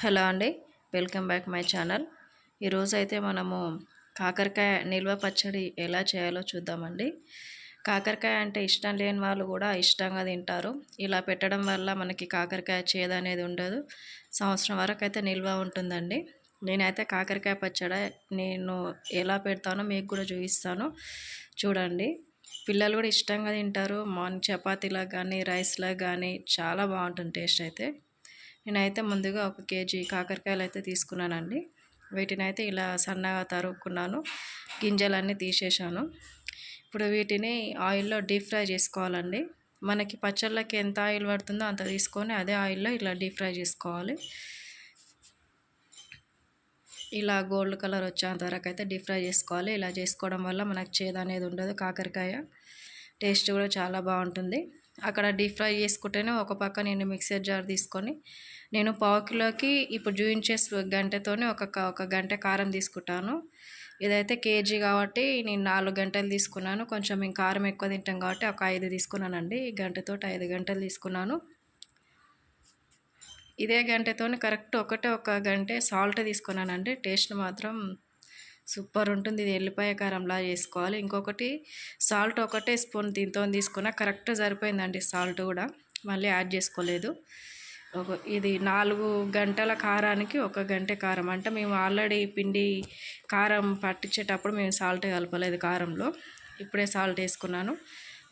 Hello అండి, welcome back my channel. ఈరోజు అయితే మనము కాకరకాయ నిల్వ పచ్చడి ఎలా చేయాలో చూద్దామండి. కాకరకాయ అంటే ఇష్టం లేని వాళ్ళు కూడా ఇష్టంగా తింటారు. ఇలా పెట్టడం వల్ల మనకి కాకరకాయ చేదు అనేది ఉండదు. సంవత్సరం వరకు అయితే నిల్వ ఉంటుందండి. నేనైతే కాకరకాయ పచ్చడి నేను ఎలా పెడతానో మీకు కూడా చూపిస్తాను, చూడండి. పిల్లలు కూడా ఇష్టంగా తింటారు. మార్నింగ్ చపాతీలకు కానీ రైస్లకు కానీ చాలా బాగుంటుంది టేస్ట్ అయితే. నేనైతే ముందుగా 1 కేజీ కాకరకాయలు అయితే తీసుకున్నానండి. వీటిని అయితే ఇలా సన్నగా తరుక్కున్నాను, గింజలన్నీ తీసేసాను. ఇప్పుడు వీటిని ఆయిల్లో డీప్ ఫ్రై చేసుకోవాలండి. మనకి పచ్చళ్ళకి ఎంత ఆయిల్ పడుతుందో అంత తీసుకొని అదే ఆయిల్లో ఇలా డీప్ ఫ్రై చేసుకోవాలి. ఇలా గోల్డ్ కలర్ వచ్చేంత వరకు అయితే డీప్ ఫ్రై చేసుకోవాలి. ఇలా చేసుకోవడం వల్ల మనకు చేదు అనేది ఉండదు. కాకరకాయ టేస్ట్ కూడా చాలా బాగుంటుంది. అక్కడ డీప్ ఫ్రై చేసుకుంటేనే ఒక పక్క నేను మిక్సర్ జార్ తీసుకొని నేను పావు కిలోకి ఇప్పుడు చూపించే గంటతోనే ఒక గంట కారం తీసుకుంటాను. ఇదైతే కేజీ కాబట్టి నేను 4 గంటలు తీసుకున్నాను. కొంచెం మేము కారం ఎక్కువ తింటాం కాబట్టి ఒక 5 తీసుకున్నానండి. ఈ గంటతో 5 గంటలు తీసుకున్నాను. ఇదే గంటతోనే కరెక్ట్ ఒక గంటే సాల్ట్ తీసుకున్నానండి. టేస్ట్ మాత్రం సూపర్ ఉంటుంది. ఇది ఎల్లిపాయ కారంలా చేసుకోవాలి. ఇంకొకటి సాల్ట్ ఒకటే స్పూన్ దీంతో తీసుకున్నా కరెక్ట్ సరిపోయిందండి. సాల్ట్ కూడా మళ్ళీ యాడ్ చేసుకోలేదు. ఇది 4 గంటల కారానికి 1 గంట కారం. అంటే మేము ఆల్రెడీ పిండి కారం పట్టించేటప్పుడు మేము సాల్ట్ కలపలేదు కారంలో, ఇప్పుడే సాల్ట్ వేసుకున్నాను.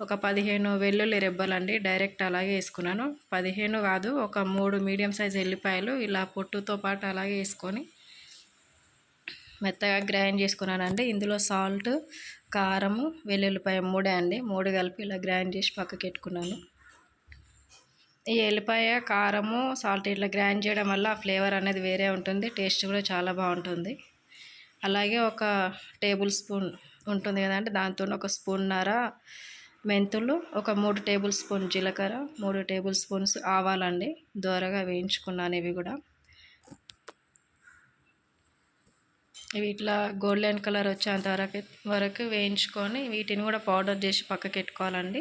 ఒక 15 వెల్లుల్లి రెబ్బలండి, డైరెక్ట్ అలాగే వేసుకున్నాను. 15 కాదు, ఒక 3 మీడియం సైజ్ ఎల్లిపాయలు ఇలా పొట్టుతో పాటు అలాగే వేసుకొని మెత్తగా గ్రైండ్ చేసుకున్నానండి. ఇందులో సాల్ట్, కారము, వెల్లుల్లిపాయ 3 అండి. 3 కలిపి ఇలా గ్రైండ్ చేసి పక్కకి పెట్టుకున్నాను. ఈ ఎల్లిపాయ కారము సాల్ట్ ఇట్లా గ్రైండ్ చేయడం వల్ల ఆ ఫ్లేవర్ అనేది వేరే ఉంటుంది. టేస్ట్ కూడా చాలా బాగుంటుంది. అలాగే ఒక టేబుల్ స్పూన్ ఉంటుంది కదండి, దాంతో ఒక స్పూన్నర మెంతులు, ఒక 3 టేబుల్ స్పూన్ జీలకర్ర, 3 టేబుల్ స్పూన్స్ ఆవాలండి. దోరగా వేయించుకున్నాను. ఇవి కూడా ఇవి ఇట్లా గోల్డెన్ కలర్ వచ్చేంత వరకు వేయించుకొని వీటిని కూడా పౌడర్ చేసి పక్కకి పెట్టుకోవాలండి.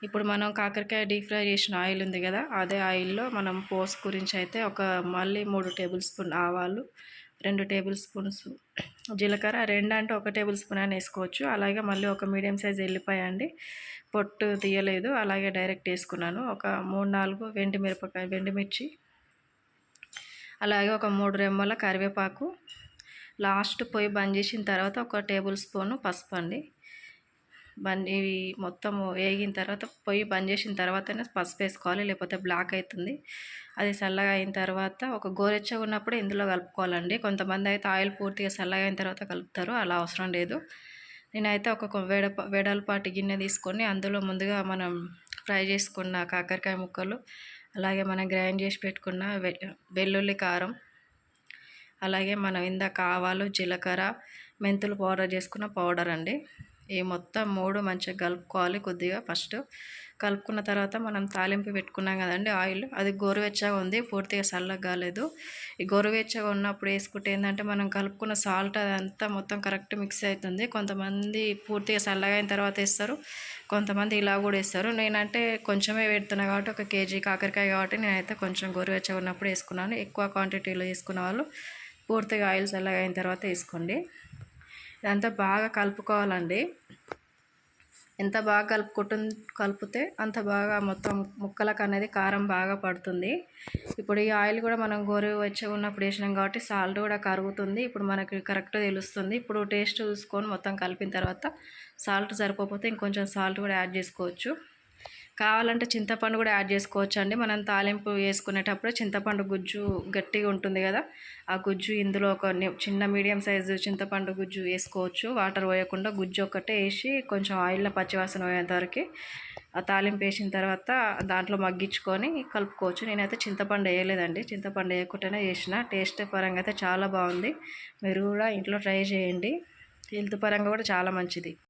ఇప్పుడు మనం కాకరకాయ డీప్ ఫ్రై చేసిన ఆయిల్ ఉంది కదా, అదే ఆయిల్లో మనం పోస్ట్ గురించి అయితే మళ్ళీ 3 టేబుల్ స్పూన్ ఆవాలు, 2 టేబుల్ స్పూన్స్ జీలకర్ర, 2 అంటే 1 టేబుల్ స్పూన్ అని వేసుకోవచ్చు. అలాగే మళ్ళీ ఒక మీడియం సైజ్ ఎల్లిపాయ అండి, పొట్టు తీయలేదు, అలాగే డైరెక్ట్ వేసుకున్నాను. ఒక 3-4 వెండిమిర్చి, అలాగే ఒక 3 రెమ్మల కరివేపాకు. లాస్ట్ పొయ్యి బంద్ చేసిన తర్వాత ఒక టేబుల్ స్పూను పసుపు అండి. ఇవి మొత్తం వేగిన తర్వాత పొయ్యి బంద్ చేసిన తర్వాతనే పసుపు వేసుకోవాలి, లేకపోతే బ్లాక్ అవుతుంది. అది చల్లగా అయిన తర్వాత ఒక గోరెచ్చగా ఉన్నప్పుడు ఇందులో కలుపుకోవాలండి. కొంతమంది అయితే ఆయిల్ పూర్తిగా చల్లగా అయిన తర్వాత కలుపుతారు, అలా అవసరం లేదు. నేనైతే ఒక వెడల్పాటి గిన్నె తీసుకొని అందులో ముందుగా మనం ఫ్రై చేసుకున్న కాకరకాయ ముక్కలు, అలాగే మనం గ్రైండ్ చేసి పెట్టుకున్న వెల్లుల్లి కారం, అలాగే మనం ఇందాక ఆవాలు, జీలకర్ర, మెంతులు పౌడర్ చేసుకున్న పౌడర్ అండి, ఈ మొత్తం 3 మంచిగా కలుపుకోవాలి. కొద్దిగా ఫస్ట్ కలుపుకున్న తర్వాత మనం తాలింపు పెట్టుకున్నాం కదండి ఆయిల్, అది గోరువెచ్చగా ఉంది, పూర్తిగా చల్లగా కాలేదు. ఈ గోరువెచ్చగా ఉన్నప్పుడు వేసుకుంటే ఏంటంటే మనం కలుపుకున్న సాల్ట్ అదంతా మొత్తం కరెక్ట్ మిక్స్ అవుతుంది. కొంతమంది పూర్తిగా చల్లగా అయిన తర్వాత వేస్తారు, కొంతమంది ఇలా కూడా వేస్తారు. నేనంటే కొంచెమే పెడుతున్నా కాబట్టి 1 కేజీ కాకరకాయ కాబట్టి నేనైతే కొంచెం గోరువెచ్చగా ఉన్నప్పుడు వేసుకున్నాను. ఎక్కువ క్వాంటిటీలో వేసుకున్న వాళ్ళు పూర్తిగా ఆయిల్ చల్లగా అయిన తర్వాత వేసుకోండి. ఇదంతా బాగా కలుపుకోవాలండి. ఎంత బాగా కలిపితే అంత బాగా మొత్తం ముక్కలకు అనేది కారం బాగా పడుతుంది. ఇప్పుడు ఈ ఆయిల్ కూడా మనం గోరువెచ్చగా ఉన్నప్పుడు వేసినాం కాబట్టి సాల్ట్ కూడా కరుగుతుంది. ఇప్పుడు మనకి కరెక్ట్ తెలుస్తుంది. ఇప్పుడు టేస్ట్ చూసుకొని మొత్తం కలిపిన తర్వాత సాల్ట్ సరిపోతే ఇంకొంచెం సాల్ట్ కూడా యాడ్ చేసుకోవచ్చు. కావాలంటే చింతపండు కూడా యాడ్ చేసుకోవచ్చు అండి. మనం తాలింపు వేసుకునేటప్పుడు చింతపండు గుజ్జు గట్టిగా ఉంటుంది కదా, ఆ గుజ్జు ఇందులో ఒక చిన్న మీడియం సైజు చింతపండు గుజ్జు వేసుకోవచ్చు. వాటర్ పోయకుండా గుజ్జు ఒక్కటే వేసి కొంచెం ఆయిల్లో పచ్చివాసన పోయేంత వరకు ఆ తాలింపు వేసిన తర్వాత దాంట్లో మగ్గించుకొని కలుపుకోవచ్చు. నేనైతే చింతపండు వేయలేదండి, చింతపండు వేయకుండానే చేసిన. టేస్ట్ పరంగా అయితే చాలా బాగుంది. మీరు కూడా ఇంట్లో ట్రై చేయండి, హెల్త్ పరంగా కూడా చాలా మంచిది.